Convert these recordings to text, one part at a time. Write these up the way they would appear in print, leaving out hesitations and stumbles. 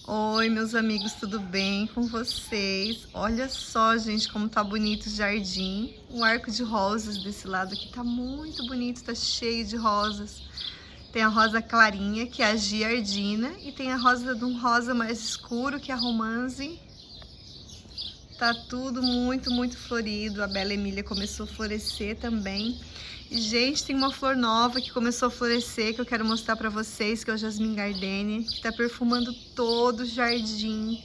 Oi, meus amigos, tudo bem com vocês? Olha só, gente, como tá bonito o jardim. Um arco de rosas desse lado aqui tá muito bonito, tá cheio de rosas. Tem a rosa clarinha, que é a giardina, e tem a rosa de um rosa mais escuro, que é a romance. Tá tudo muito florido. A Bela Emília começou a florescer também. E, gente, tem uma flor nova que começou a florescer, que eu quero mostrar pra vocês, que é o Jasmim Gardenia, que tá perfumando todo o jardim.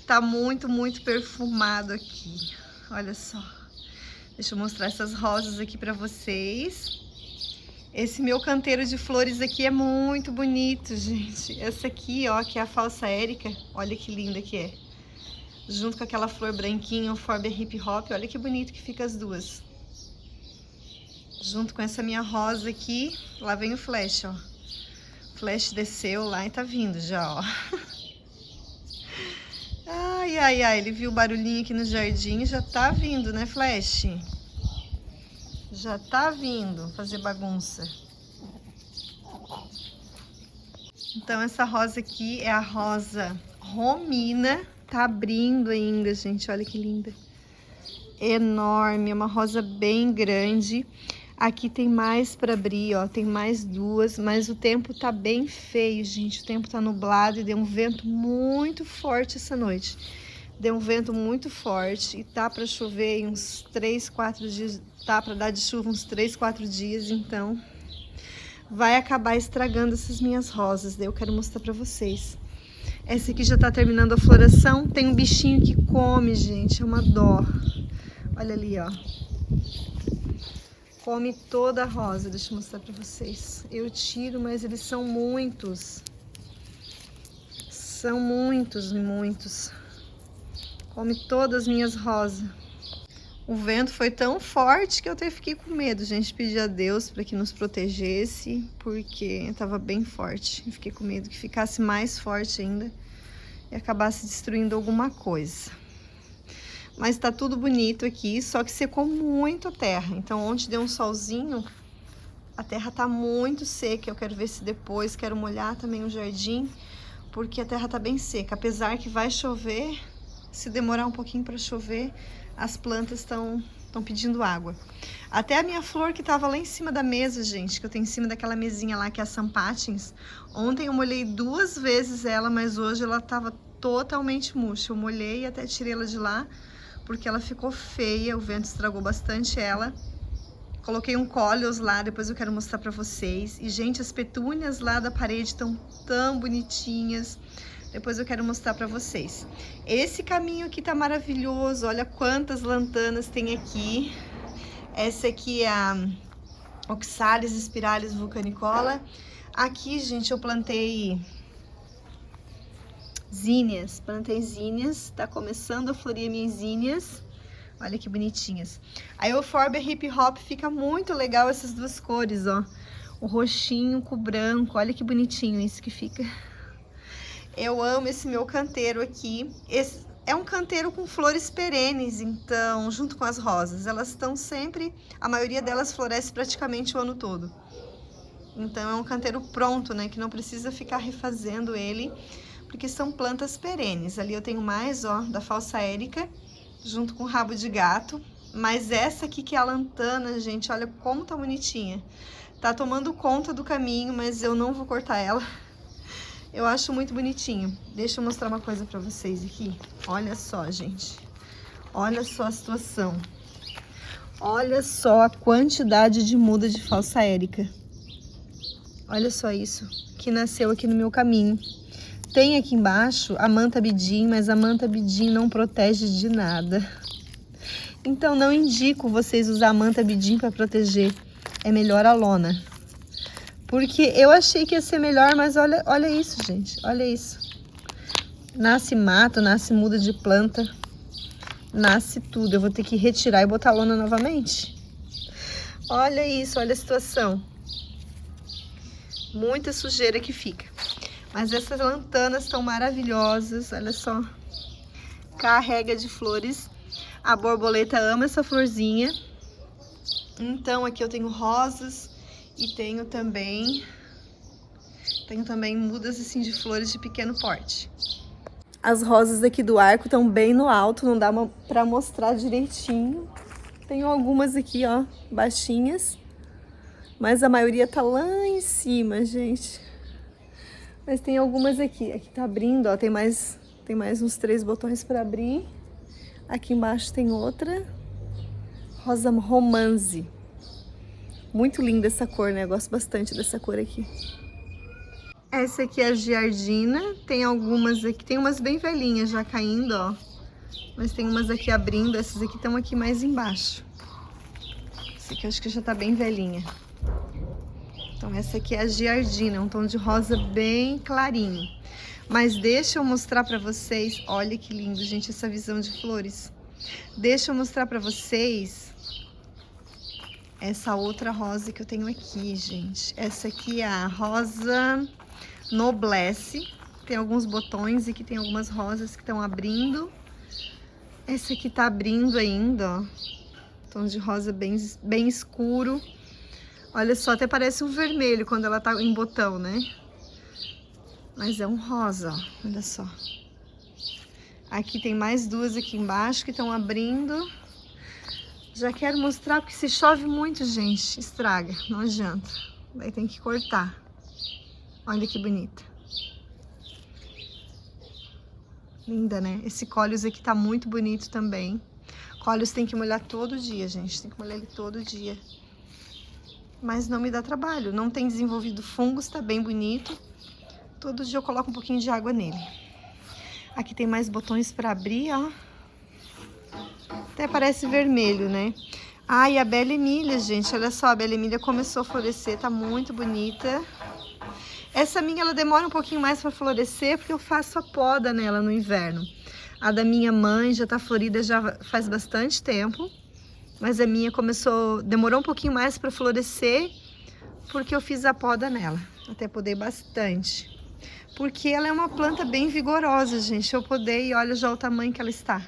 Tá muito perfumado aqui. Olha só. Deixa eu mostrar essas rosas aqui pra vocês. Esse meu canteiro de flores aqui é muito bonito, gente. Essa aqui, ó, que é a falsa Érica. Olha que linda que é. Junto com aquela flor branquinha, o Forbia Hip Hop. Olha que bonito que fica as duas. Junto com essa minha rosa aqui, lá vem o Flash, ó. O Flash desceu lá e tá vindo já, ó. Ai, ele viu o barulhinho aqui no jardim e já tá vindo, né, Flash? Já tá vindo fazer bagunça. Então, essa rosa aqui é a rosa Romina. Tá abrindo ainda, gente, olha que linda. Enorme, é uma rosa bem grande. Aqui tem mais para abrir, ó, tem mais duas, mas o tempo tá bem feio, gente. O tempo tá nublado e deu um vento muito forte essa noite. Deu um vento muito forte e tá para chover em uns 3, 4 dias, tá para dar de chuva uns 3, 4 dias, então vai acabar estragando essas minhas rosas. Daí eu quero mostrar para vocês. Essa aqui já tá terminando a floração, tem um bichinho que come, gente, é uma dó. Olha ali, ó. Come toda a rosa, deixa eu mostrar pra vocês. Eu tiro, mas eles são muitos. São muitos. Come todas as minhas rosas. O vento foi tão forte que eu até fiquei com medo, gente. Pedi a Deus para que nos protegesse, porque tava bem forte. Eu fiquei com medo que ficasse mais forte ainda e acabasse destruindo alguma coisa. Mas tá tudo bonito aqui, só que secou muito a terra. Então, ontem deu um solzinho, a terra tá muito seca. Eu quero ver se depois, quero molhar também o jardim, porque a terra tá bem seca. Apesar que vai chover, se demorar um pouquinho para chover, as plantas estão pedindo água. Até a minha flor que tava lá em cima da mesa, gente, que eu tenho em cima daquela mesinha lá, que é a Sampatins. Ontem eu molhei 2 vezes ela, mas hoje ela tava totalmente murcha. Eu molhei e até tirei ela de lá, porque ela ficou feia, o vento estragou bastante ela. Coloquei um Coleus lá, depois eu quero mostrar pra vocês. E, gente, as petúnias lá da parede estão tão bonitinhas. Depois eu quero mostrar pra vocês. Esse caminho aqui tá maravilhoso, olha quantas lantanas tem aqui. Essa aqui é a Oxalis spiralis vulcanicola. Aqui, gente, eu plantei zinnias, tá começando a florir minhas zinnias. Olha que bonitinhas. Aí o Forbia Hip Hop fica muito legal essas duas cores, ó. O roxinho com o branco, olha que bonitinho isso que fica. Eu amo esse meu canteiro aqui. Esse é um canteiro com flores perenes, então, junto com as rosas. Elas estão sempre, a maioria delas floresce praticamente o ano todo. Então é um canteiro pronto, né, que não precisa ficar refazendo ele, porque são plantas perenes. Ali eu tenho mais, ó, da falsa Érica, junto com rabo de gato. Mas essa aqui que é a lantana, gente, olha como tá bonitinha. Tá tomando conta do caminho, mas eu não vou cortar ela. Eu acho muito bonitinho. Deixa eu mostrar uma coisa pra vocês aqui. Olha só, gente. Olha só a situação. Olha só a quantidade de muda de falsa Érica. Olha só isso, que nasceu aqui no meu caminho. Tem aqui embaixo a manta bidim, mas a manta bidim não protege de nada. Então não indico vocês usar a manta bidim para proteger. É melhor a lona. Porque eu achei que ia ser melhor, mas olha isso, gente. Olha isso. Nasce mato, nasce muda de planta. Nasce tudo. Eu vou ter que retirar e botar a lona novamente. Olha isso, olha a situação. Muita sujeira que fica. Mas essas lantanas estão maravilhosas, olha só. Carrega de flores. A borboleta ama essa florzinha. Então aqui eu tenho rosas e tenho também mudas assim de flores de pequeno porte. As rosas aqui do arco estão bem no alto, não dá pra mostrar direitinho. Tenho algumas aqui, ó, baixinhas. Mas a maioria tá lá em cima, gente. Mas tem algumas aqui. Aqui tá abrindo, ó, tem mais uns 3 botões pra abrir. Aqui embaixo tem outra. Rosa romance. Muito linda essa cor, né? Eu gosto bastante dessa cor aqui. Essa aqui é a giardina. Tem algumas aqui, tem umas bem velhinhas já caindo, ó. Mas tem umas aqui abrindo, essas aqui estão aqui mais embaixo. Essa aqui eu acho que já tá bem velhinha. Então essa aqui é a giardina, um tom de rosa bem clarinho. Mas deixa eu mostrar pra vocês, olha que lindo, gente, essa visão de flores. Deixa eu mostrar pra vocês essa outra rosa que eu tenho aqui, gente. Essa aqui é a rosa noblesse. Tem alguns botões e aqui tem algumas rosas que estão abrindo. Essa aqui tá abrindo ainda, ó. Tom de rosa bem escuro. Olha só, até parece um vermelho quando ela tá em botão, né? Mas é um rosa, ó. Olha só. Aqui tem mais duas aqui embaixo que estão abrindo. Já quero mostrar porque se chove muito, gente, estraga, não adianta. Daí tem que cortar. Olha que bonita. Linda, né? Esse cólios aqui tá muito bonito também. Cólios tem que molhar todo dia, gente. Tem que molhar ele todo dia. Mas não me dá trabalho. Não tem desenvolvido fungos, tá bem bonito. Todo dia eu coloco um pouquinho de água nele. Aqui tem mais botões pra abrir, ó. Até parece vermelho, né? Ah, e a Bela Emília, gente. Olha só, a Bela Emília começou a florescer. Tá muito bonita. Essa minha, ela demora um pouquinho mais pra florescer, porque eu faço a poda nela no inverno. A da minha mãe já tá florida já faz bastante tempo. Mas a minha demorou um pouquinho mais pra florescer, porque eu fiz a poda nela. Até podei bastante. Porque ela é uma planta bem vigorosa, gente. Eu podei e olha já o tamanho que ela está.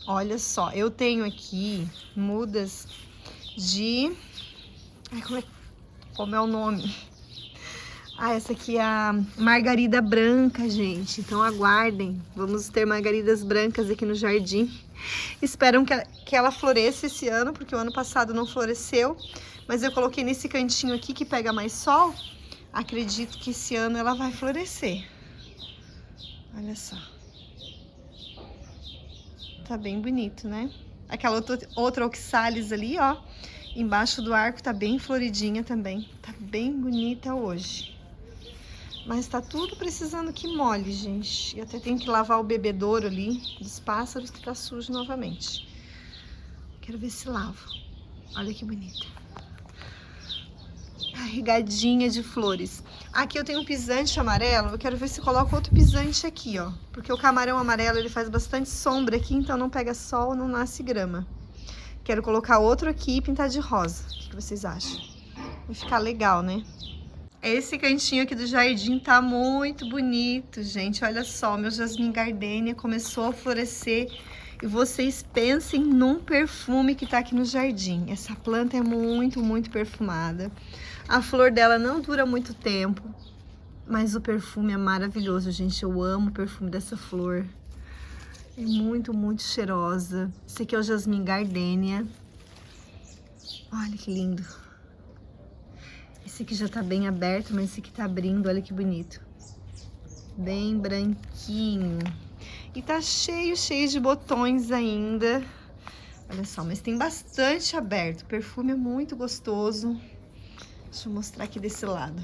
Olha só, eu tenho aqui mudas de... Ai, como é o nome? Ah, essa aqui é a margarida branca, gente. Então aguardem. Vamos ter margaridas brancas aqui no jardim. Espero que ela floresça esse ano, porque o ano passado não floresceu. Mas eu coloquei nesse cantinho aqui que pega mais sol. Acredito que esse ano ela vai florescer. Olha só. Tá bem bonito, né? Aquela outra oxalis ali, ó. Embaixo do arco tá bem floridinha também. Tá bem bonita hoje. Mas tá tudo precisando que molhe, gente. E até tenho que lavar o bebedouro ali dos pássaros que tá sujo novamente. Quero ver se lavo. Olha que bonita. Carregadinha de flores. Aqui eu tenho um pisante amarelo. Eu quero ver se coloco outro pisante aqui, ó. Porque o camarão amarelo, ele faz bastante sombra aqui, então não pega sol, não nasce grama. Quero colocar outro aqui e pintar de rosa. O que vocês acham? Vai ficar legal, né? Esse cantinho aqui do jardim tá muito bonito, gente. Olha só, meu jasmim gardenia começou a florescer. E vocês pensem num perfume que tá aqui no jardim. Essa planta é muito, muito perfumada. A flor dela não dura muito tempo, mas o perfume é maravilhoso, gente. Eu amo o perfume dessa flor. É muito, muito cheirosa. Esse aqui é o jasmim gardenia. Olha que lindo. Esse aqui já tá bem aberto, mas esse aqui tá abrindo, olha que bonito. Bem branquinho. E tá cheio, cheio de botões ainda. Olha só, mas tem bastante aberto. O perfume é muito gostoso. Deixa eu mostrar aqui desse lado.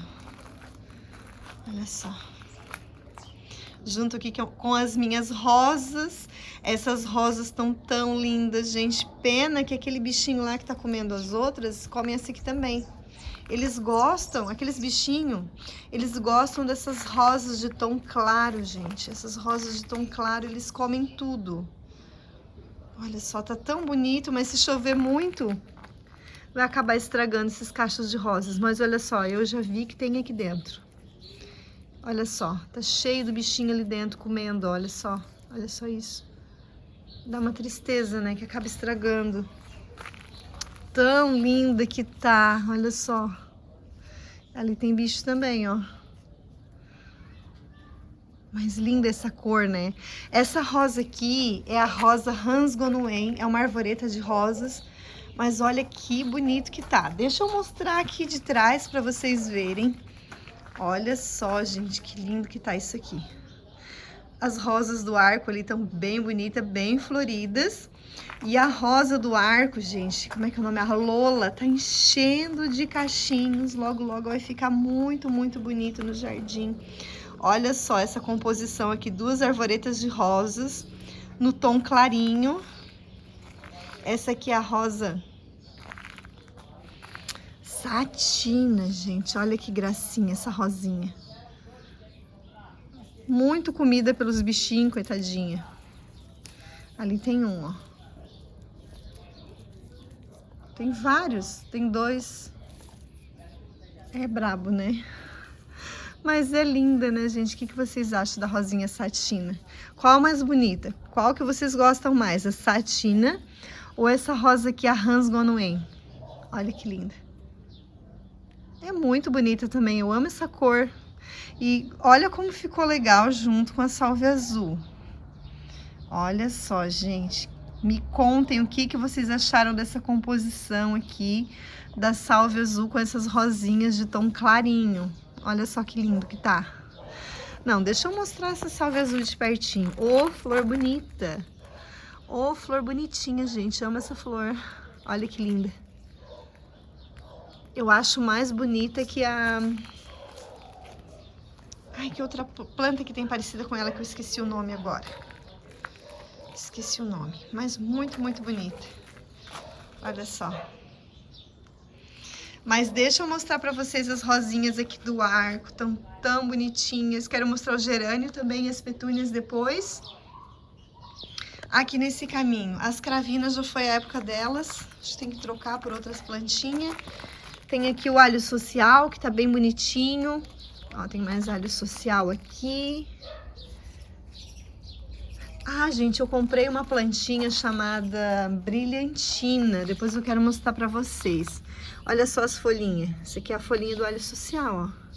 Olha só. Junto aqui com as minhas rosas. Essas rosas estão tão lindas, gente. Pena que aquele bichinho lá que tá comendo as outras, come essa aqui também. Eles gostam, aqueles bichinhos, eles gostam dessas rosas de tom claro, gente. Essas rosas de tom claro, eles comem tudo. Olha só, tá tão bonito, mas se chover muito, vai acabar estragando esses cachos de rosas. Mas olha só, eu já vi que tem aqui dentro. Olha só, tá cheio do bichinho ali dentro comendo, olha só isso. Dá uma tristeza, né, que acaba estragando. Tão linda que tá, olha só. Ali tem bicho também, ó. Mas linda essa cor, né? Essa rosa aqui é a rosa Hans Gonoen, é uma arvoreta de rosas. Mas olha que bonito que tá. Deixa eu mostrar aqui de trás para vocês verem. Olha só, gente, que lindo que tá isso aqui. As rosas do arco ali estão bem bonitas, bem floridas. E a rosa do arco, gente, como é que é o nome? A Lola, tá enchendo de cachinhos. Logo, logo vai ficar muito, muito bonito no jardim. Olha só essa composição aqui, 2 arvoretas de rosas no tom clarinho. Essa aqui é a rosa Satina, gente. Olha que gracinha essa rosinha. Muito comida pelos bichinhos, coitadinha. Ali tem um, ó. Tem vários, tem 2. É brabo, né? Mas é linda, né, gente? O que vocês acham da rosinha Satina? Qual a mais bonita? Qual que vocês gostam mais? A Satina ou essa rosa aqui, a Hans Gonoen? Olha que linda. É muito bonita também, eu amo essa cor. E olha como ficou legal junto com a salvia azul. Olha só, gente. Me contem o que vocês acharam dessa composição aqui da salvia azul com essas rosinhas de tom clarinho. Olha só que lindo que tá. Não, deixa eu mostrar essa salvia azul de pertinho. Ô, flor bonita. Ô, flor bonitinha, gente. Amo essa flor. Olha que linda. Eu acho mais bonita que a... Ai, que outra planta que tem parecida com ela que eu esqueci o nome agora. Esqueci o nome, mas muito, muito bonita. Olha só. Mas deixa eu mostrar pra vocês as rosinhas aqui do arco, tão bonitinhas. Quero mostrar o gerânio também e as petúnias depois. Aqui nesse caminho, as cravinas já foi a época delas. A gente tem que trocar por outras plantinhas. Tem aqui o alho social, que tá bem bonitinho. Ó, tem mais alho social aqui. Ah, gente, eu comprei uma plantinha chamada brilhantina. Depois eu quero mostrar pra vocês. Olha só as folhinhas. Essa aqui é a folhinha do alho social, ó.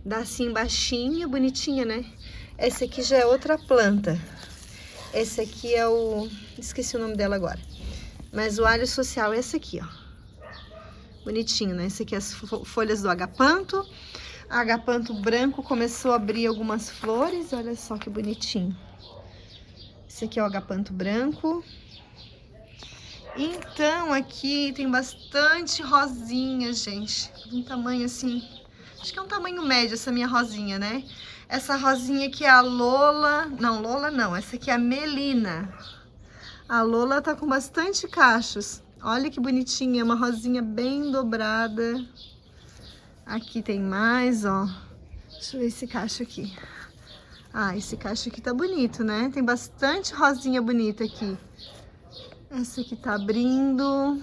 Dá assim baixinha, bonitinha, né? Essa aqui já é outra planta. Esse aqui é o... Esqueci o nome dela agora. Mas o alho social é esse aqui, ó. Bonitinho, né? Esse aqui é as folhas do agapanto. Agapanto branco começou a abrir algumas flores. Olha só que bonitinho. Esse aqui é o agapanto branco. Então, aqui tem bastante rosinha, gente. Um tamanho assim... Acho que é um tamanho médio essa minha rosinha, né? Essa rosinha aqui é a Lola... Não, Lola não. Essa aqui é a Melina. A Lola tá com bastante cachos. Olha que bonitinha. Uma rosinha bem dobrada. Aqui tem mais, ó. Deixa eu ver esse cacho aqui. Ah, esse cacho aqui tá bonito, né? Tem bastante rosinha bonita aqui. Essa aqui tá abrindo.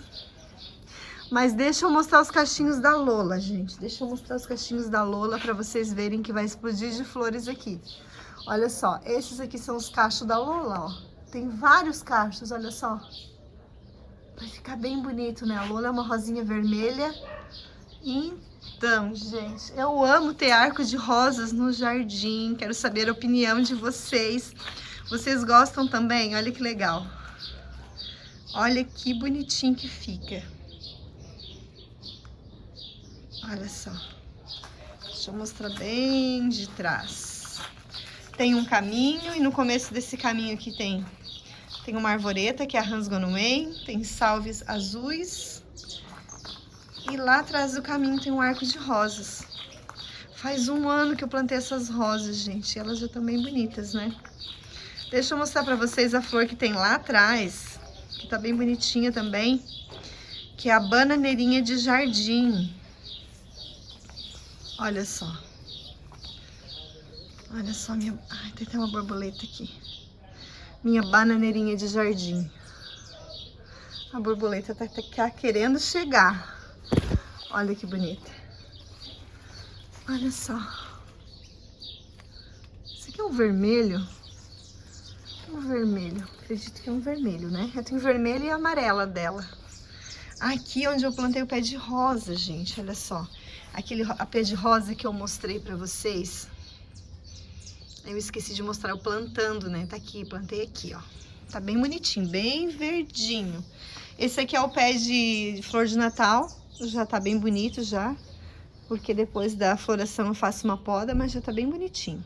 Mas deixa eu mostrar os cachinhos da Lola, gente. Deixa eu mostrar os cachinhos da Lola pra vocês verem que vai explodir de flores aqui. Olha só, esses aqui são os cachos da Lola, ó. Tem vários cachos, olha só. Vai ficar bem bonito, né? A Lola é uma rosinha vermelha. Então, gente, eu amo ter arco de rosas no jardim. Quero saber a opinião de vocês. Vocês gostam também? Olha que legal. Olha que bonitinho que fica. Olha só. Deixa eu mostrar bem de trás. Tem um caminho e no começo desse caminho aqui tem uma arvoreta, que é a Hans Gonoen. Tem salves azuis. E lá atrás do caminho tem um arco de rosas. Faz 1 ano que eu plantei essas rosas, gente. Elas já estão bem bonitas, né? Deixa eu mostrar pra vocês a flor que tem lá atrás. Que tá bem bonitinha também. Que é a bananeirinha de jardim. Olha só. Olha só minha... Ai, tem até uma borboleta aqui. Minha bananeirinha de jardim. A borboleta tá querendo chegar. Olha que bonita. Olha só. Isso aqui é um vermelho. Um vermelho. Acredito que é um vermelho, né? Eu tenho vermelho e amarela dela. Aqui onde eu plantei o pé de rosa, gente. Olha só. A pé de rosa que eu mostrei pra vocês. Eu esqueci de mostrar eu plantando, né? Tá aqui, plantei aqui, ó. Tá bem bonitinho, bem verdinho. Esse aqui é o pé de flor de Natal. Já tá bem bonito já. Porque depois da floração eu faço uma poda, mas já tá bem bonitinho.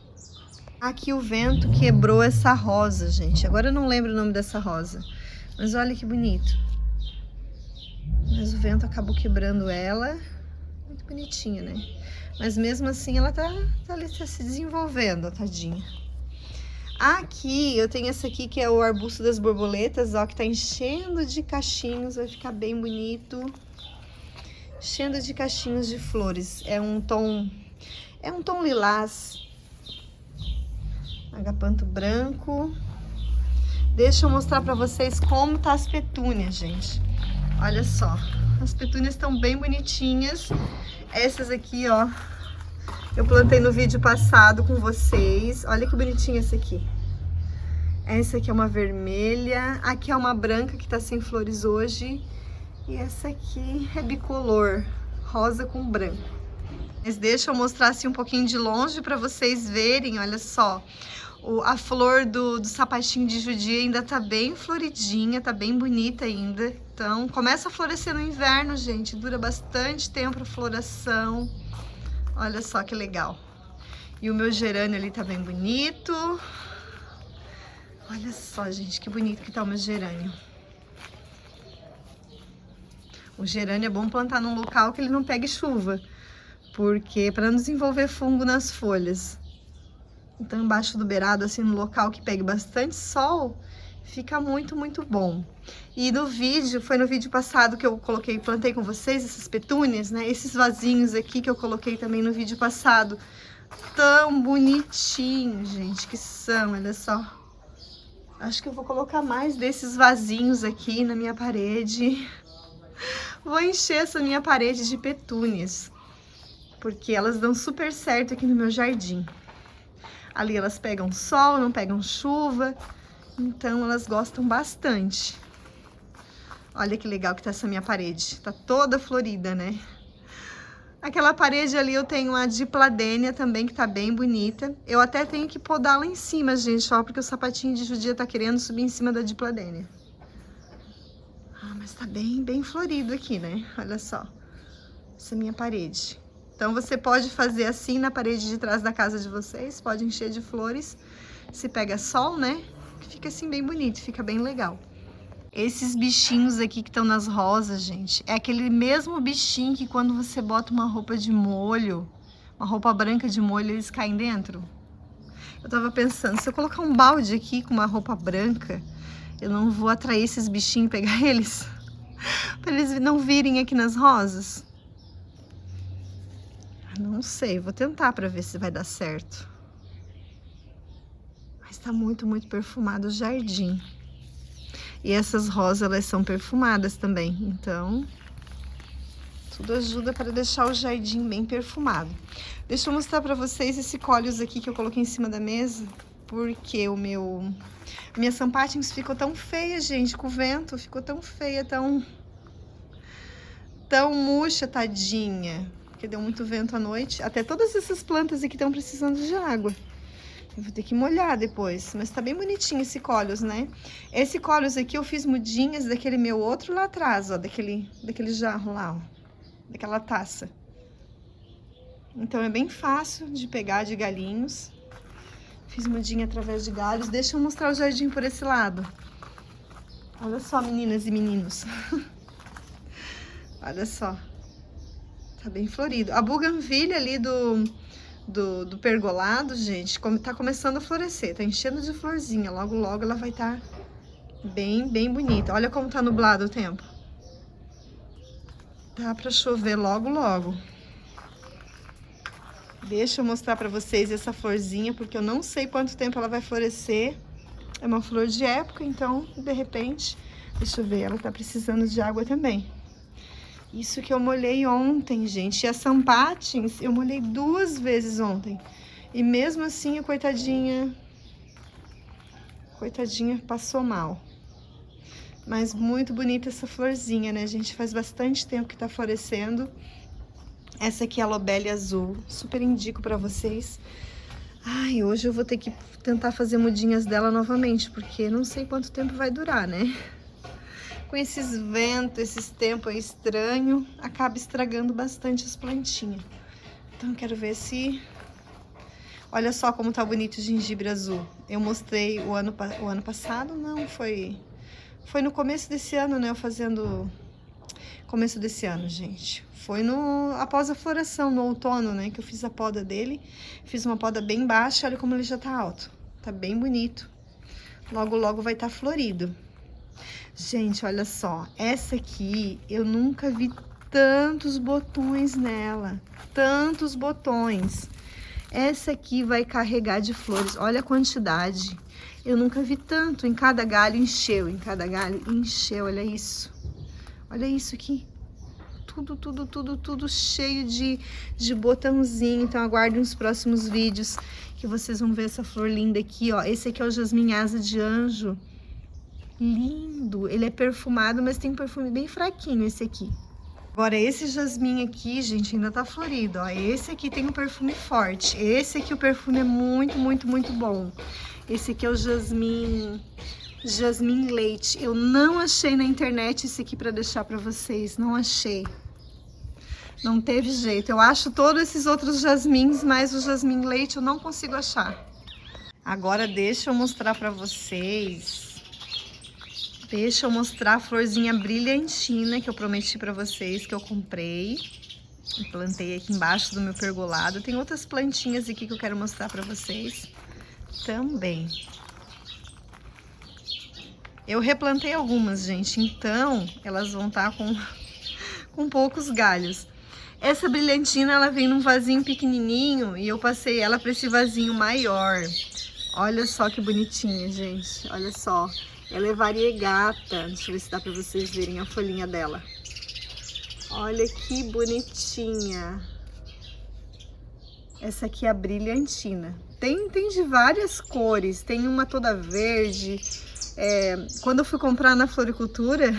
Aqui o vento quebrou essa rosa, gente. Agora eu não lembro o nome dessa rosa. Mas olha que bonito. Mas o vento acabou quebrando ela. Muito bonitinha, né? Mas mesmo assim ela tá se desenvolvendo, tadinha. Aqui eu tenho essa aqui que é o arbusto das borboletas, ó, que tá enchendo de cachinhos, vai ficar bem bonito. Enchendo de cachinhos de flores. É um tom lilás. Agapanto branco. Deixa eu mostrar pra vocês como tá as petúnias, gente. Olha só, as petúnias estão bem bonitinhas. Essas aqui, ó, eu plantei no vídeo passado com vocês. Olha que bonitinha essa aqui. Essa aqui é uma vermelha. Aqui é uma branca que tá sem flores hoje. E essa aqui é bicolor, rosa com branco. Mas deixa eu mostrar assim um pouquinho de longe para vocês verem, olha só. A flor do sapatinho de judia ainda tá bem floridinha, tá bem bonita ainda. Então, começa a florescer no inverno, gente. Dura bastante tempo a floração. Olha só que legal. E o meu gerânio ali tá bem bonito. Olha só, gente, que bonito que tá o meu gerânio. O gerânio é bom plantar num local que ele não pegue chuva, porque para não desenvolver fungo nas folhas. Então, embaixo do beirado, assim, no local que pegue bastante sol, fica muito, muito bom. E no vídeo, foi no vídeo passado que eu plantei com vocês essas petúnias, né? Esses vasinhos aqui que eu coloquei também no vídeo passado. Tão bonitinhos, gente, que são, olha só. Acho que eu vou colocar mais desses vasinhos aqui na minha parede. Vou encher essa minha parede de petúnias, porque elas dão super certo aqui no meu jardim. Ali elas pegam sol, não pegam chuva, então elas gostam bastante. Olha que legal que tá essa minha parede, tá toda florida, né? Aquela parede ali eu tenho a dipladênia também, que tá bem bonita. Eu até tenho que podar lá em cima, gente, ó, porque o sapatinho de judia tá querendo subir em cima da dipladênia. Ah, mas tá bem, bem florido aqui, né? Olha só, essa minha parede. Então, você pode fazer assim na parede de trás da casa de vocês, pode encher de flores. Se pega sol, né? Fica assim bem bonito, fica bem legal. Esses bichinhos aqui que estão nas rosas, gente, é aquele mesmo bichinho que quando você bota uma roupa de molho, uma roupa branca de molho, eles caem dentro. Eu tava pensando, se eu colocar um balde aqui com uma roupa branca, eu não vou atrair esses bichinhos e pegar eles? Para eles não virem aqui nas rosas? Não sei, vou tentar para ver se vai dar certo. Mas tá muito, muito perfumado o jardim. E essas rosas, elas são perfumadas também, então tudo ajuda para deixar o jardim bem perfumado. Deixa eu mostrar para vocês esse cólios aqui que eu coloquei em cima da mesa, porque minha Sampatins ficou tão feia, gente, com o vento, ficou tão feia, tão murcha, tadinha, porque deu muito vento à noite. Até todas essas plantas aqui estão precisando de água. Eu vou ter que molhar depois, mas tá bem bonitinho esse cólios, né? Esse cólios aqui eu fiz mudinhas daquele meu outro lá atrás, ó, daquele jarro lá, ó. Daquela taça. Então é bem fácil de pegar de galinhos. Fiz mudinha através de galhos. Deixa eu mostrar o jardim por esse lado. Olha só, meninas e meninos. Olha só. Tá bem florido. A buganvília ali do pergolado, gente, tá começando a florescer. Tá enchendo de florzinha. Logo, logo ela vai estar bem, bem bonita. Olha como tá nublado o tempo. Dá pra chover logo, logo. Deixa eu mostrar pra vocês essa florzinha, porque eu não sei quanto tempo ela vai florescer. É uma flor de época, então, de repente, deixa eu ver, ela tá precisando de água também. Isso que eu molhei ontem, gente. E a Sampatins, eu molhei 2 vezes ontem. E mesmo assim, a coitadinha passou mal. Mas muito bonita essa florzinha, né, gente? Faz bastante tempo que tá florescendo. Essa aqui é a Lobelia azul. Super indico pra vocês. Ai, hoje eu vou ter que tentar fazer mudinhas dela novamente, porque não sei quanto tempo vai durar, né? Com esses ventos, esses tempos aí estranhos, acaba estragando bastante as plantinhas. Então, quero ver se... Olha só como tá bonito o gengibre azul. Eu mostrei o ano passado, não, foi no começo desse ano, né? Eu fazendo... Começo desse ano, gente. Foi após a floração, no outono, né? Que eu fiz a poda dele. Fiz uma poda bem baixa, olha como ele já tá alto. Tá bem bonito. Logo, logo vai estar florido. Gente, olha só. Essa aqui, eu nunca vi tantos botões nela. Tantos botões. Essa aqui vai carregar de flores. Olha a quantidade. Eu nunca vi tanto. Em cada galho encheu. Em cada galho encheu. Olha isso. Olha isso aqui. Tudo cheio de botãozinho. Então, aguardem os próximos vídeos que vocês vão ver essa flor linda aqui, ó. Esse aqui é o jasmim asa de anjo. Lindo. Ele é perfumado, mas tem um perfume bem fraquinho esse aqui. Agora, esse jasmim aqui, gente, ainda tá florido, ó. Esse aqui tem um perfume forte. Esse aqui, o perfume é muito bom. Esse aqui é o jasmim leite. Eu não achei na internet esse aqui pra deixar pra vocês. Não achei. Não teve jeito. Eu acho todos esses outros jasmins, mas o jasmim leite eu não consigo achar. Agora, deixa eu mostrar pra vocês... Deixa eu mostrar a florzinha brilhantina que eu prometi pra vocês, que eu comprei. E plantei aqui embaixo do meu pergolado. Tem outras plantinhas aqui que eu quero mostrar pra vocês também. Eu replantei algumas, gente, então elas vão estar com poucos galhos. Essa brilhantina, ela vem num vasinho pequenininho e eu passei ela pra esse vasinho maior. Olha só que bonitinha, gente, olha só. Ela é variegata. Deixa eu ver se dá pra vocês verem a folhinha dela. Olha que bonitinha. Essa aqui é a brilhantina. Tem de várias cores. Tem uma toda verde. Quando eu fui comprar na floricultura,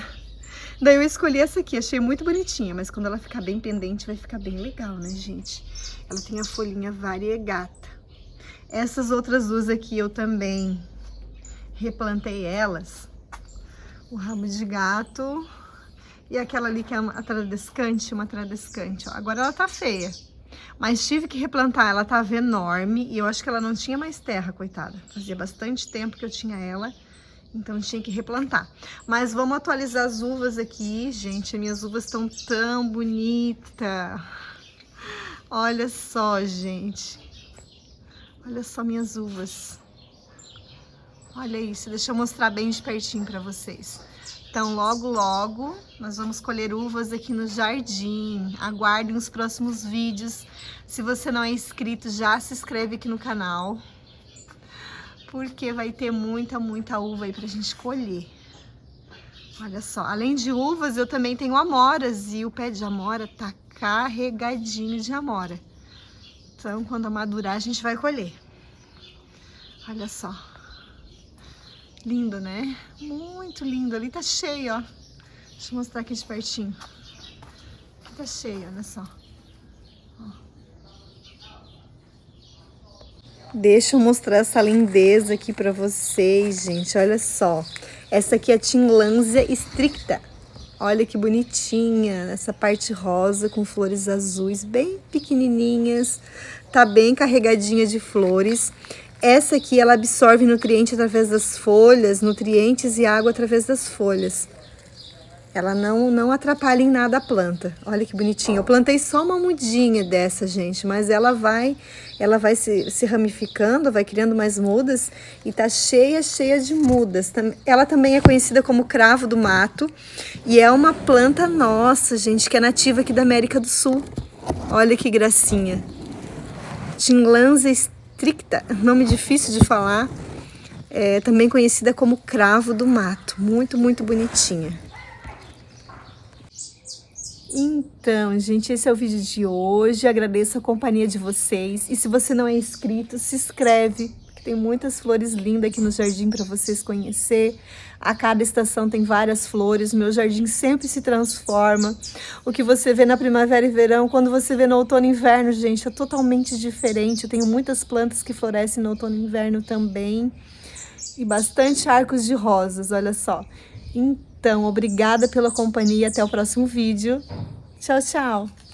daí eu escolhi essa aqui. Achei muito bonitinha. Mas quando ela ficar bem pendente, vai ficar bem legal, né, gente? Ela tem a folhinha variegata. Essas outras duas aqui eu também... replantei elas, o ramo de gato e aquela ali que é uma tradescante, ó. Agora ela tá feia, mas tive que replantar, ela tava enorme e eu acho que ela não tinha mais terra, coitada. Fazia bastante tempo que eu tinha ela, então tinha que replantar. Mas vamos atualizar as uvas aqui, gente, as minhas uvas estão tão bonitas. Olha só, gente, olha só minhas uvas. Olha isso, deixa eu mostrar bem de pertinho pra vocês. Então, logo, logo, nós vamos colher uvas aqui no jardim. Aguardem os próximos vídeos. Se você não é inscrito, já se inscreve aqui no canal. Porque vai ter muita uva aí pra gente colher. Olha só, além de uvas, eu também tenho amoras. E o pé de amora tá carregadinho de amora. Então, quando amadurar, a gente vai colher. Olha só. Lindo, né? Muito lindo. Ali tá cheio, ó. Deixa eu mostrar aqui de pertinho. Aqui tá cheio, olha só. Ó. Deixa eu mostrar essa lindeza aqui pra vocês, gente. Olha só. Essa aqui é a Tinlânsia stricta. Olha que bonitinha. Essa parte rosa com flores azuis bem pequenininhas. Tá bem carregadinha de flores. Essa aqui, ela absorve nutrientes através das folhas, nutrientes e água através das folhas. Ela não atrapalha em nada a planta. Olha que bonitinha. Eu plantei só uma mudinha dessa, gente, mas ela vai se ramificando, vai criando mais mudas e tá cheia de mudas. Ela também é conhecida como cravo do mato e é uma planta nossa, gente, que é nativa aqui da América do Sul. Olha que gracinha. Tinlânsia stricta, nome difícil de falar, também conhecida como cravo do mato, muito bonitinha. Então, gente, esse é o vídeo de hoje, agradeço a companhia de vocês, e se você não é inscrito, se inscreve, que tem muitas flores lindas aqui no jardim para vocês conhecer. A cada estação tem várias flores, meu jardim sempre se transforma. O que você vê na primavera e verão, quando você vê no outono e inverno, gente, é totalmente diferente. Eu tenho muitas plantas que florescem no outono e inverno também. E bastante arcos de rosas, olha só. Então, obrigada pela companhia, até o próximo vídeo. Tchau, tchau!